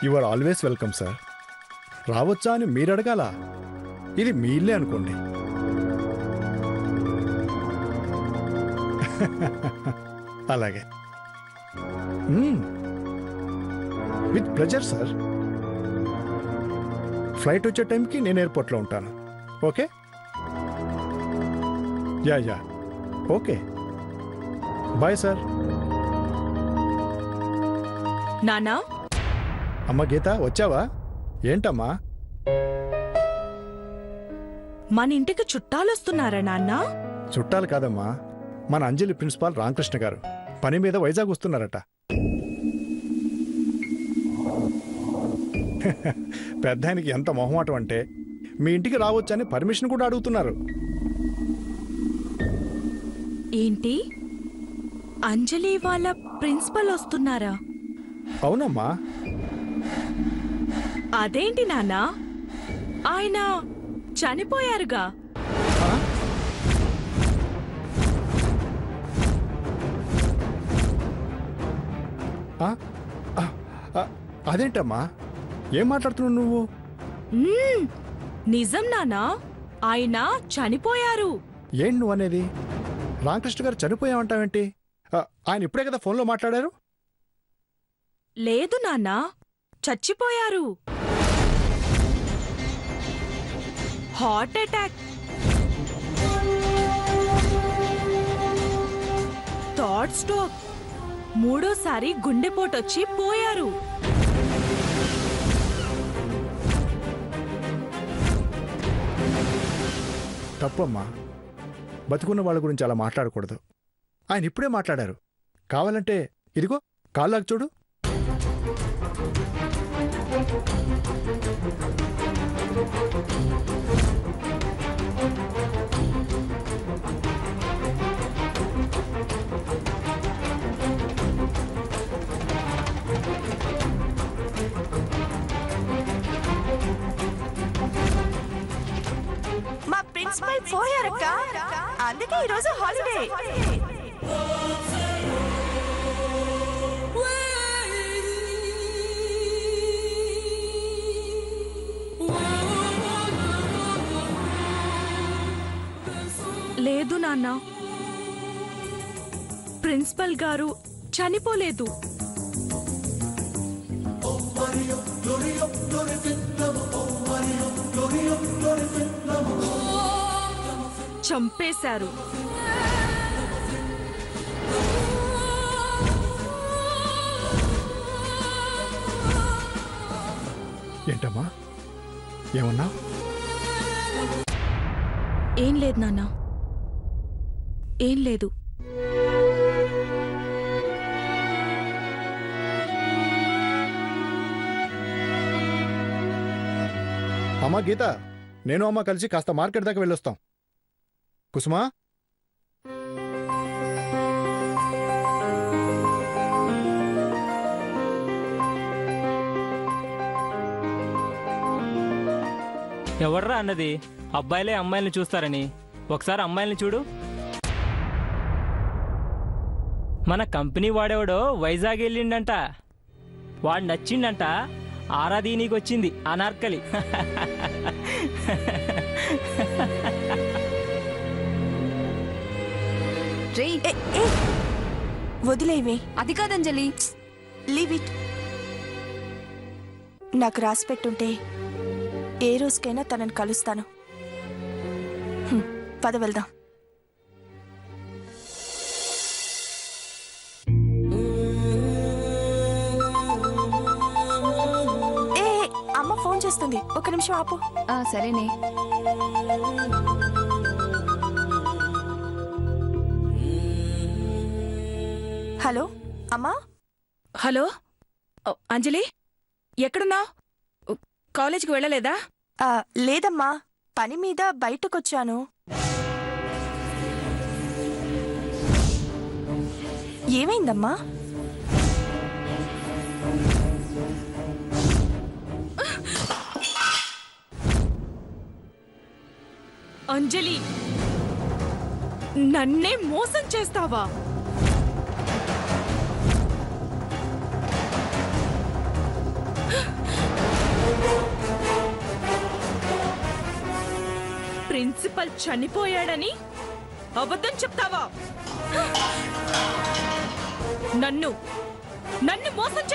You are always welcome sir. రావచ్చా అని మీరు అడగాల. ఇది మీ ఇల్లే అనుకోండి. అలాగే, విత్ ప్లెజర్ సార్. ఫ్లైట్ వచ్చే టైంకి నేను ఎయిర్పోర్ట్లో ఉంటాను. Okay? Yeah okay. Bye sir. నానా. అమ్మ గీత, వచ్చావా? ఏంటమ్మా? మన ఇంటికి చుట్టాలు వస్తున్నారా నాన్న? చుట్టాలు కాదమ్మా, మన అంజలి ప్రిన్సిపాల్ రామకృష్ణ గారు పని మీద వైజాగ్ వస్తున్నారట. పెద్ద ఆయనకి ఎంత మొహమాటం అంటే మీ ఇంటికి రావచ్చని పర్మిషన్ కూడా అడుగుతున్నారు. ఏంటి, అంజలి వాళ్ళ ప్రిన్సిపల్ వస్తున్నారా? అవునమ్మా. అదేంటి నాన్నా, ఆయన చనిపోయారుగా. అదేంటమ్మా, ఏం మాట్లాడుతున్నావు నువ్వు? నిజం నాన్నా, ఆయన చనిపోయారు. ఏంటి నువ్వు అనేది? రామకృష్ణ గారు చనిపోయామంటావేంటి? ఆయన ఇప్పుడే కదా ఫోన్లో మాట్లాడారు. లేదు నాన్నా, చచ్చిపోయారు. Heart attack. Thought stroke. మూడోసారి గుండెపోటొచ్చి పోయారు. తప్పమ్మా, బతుకున్న వాళ్ళ గురించి అలా మాట్లాడకూడదు. ఆయన ఇప్పుడే మాట్లాడారు. కావాలంటే ఇదిగో కాళ్ళకు చూడు. మా ప్రిన్సిపల్ పోయారక్క, అందుకే ఈరోజు హాలిడే. లేదు నాన్న, ప్రిన్సిపల్ గారు చనిపోలేదు. చంపేశారు. ఏంటమ్మా, ఏమన్నా? ఏం లేదు నాన్న, ఏం లేదు. అమ్మా గీత, నేను అమ్మ కలిసి కాస్త మార్కెట్ దాకా వెళ్ళొస్తాం. కుసుమా, ఎవర్రా అన్నది అబ్బాయిలే అమ్మాయిల్ని చూస్తారని? ఒకసారి అమ్మాయిల్ని చూడు. మన కంపెనీ వాడేవాడో వైజాగ్ వెళ్ళిండంట. వాడు నచ్చిండంట. ఆరాధీనికి వచ్చింది అనార్కలి. వదిలేవే. అది కాదంజలి, లీవ్ ఇట్. నాకు రాసి పెట్టుంటే ఏ రోజుకైనా తనని కలుస్తాను. పద వెళ్దాం. అమ్మ ఫోన్ చేస్తుంది, ఒక నిమిషం ఆపు. సరేనే. హలో అమ్మా. హలో అంజలి, ఎక్కడున్నావు? కాలేజీకి వెళ్ళలేదా? లేదమ్మా, పని మీద బయటకొచ్చాను. ఏమైందమ్మా? అంజలి, నన్నే మోసం చేస్తావా? ప్రిన్సిపల్ చనిపోయాడని అబద్ధం చెప్తావా? నన్ను మోసం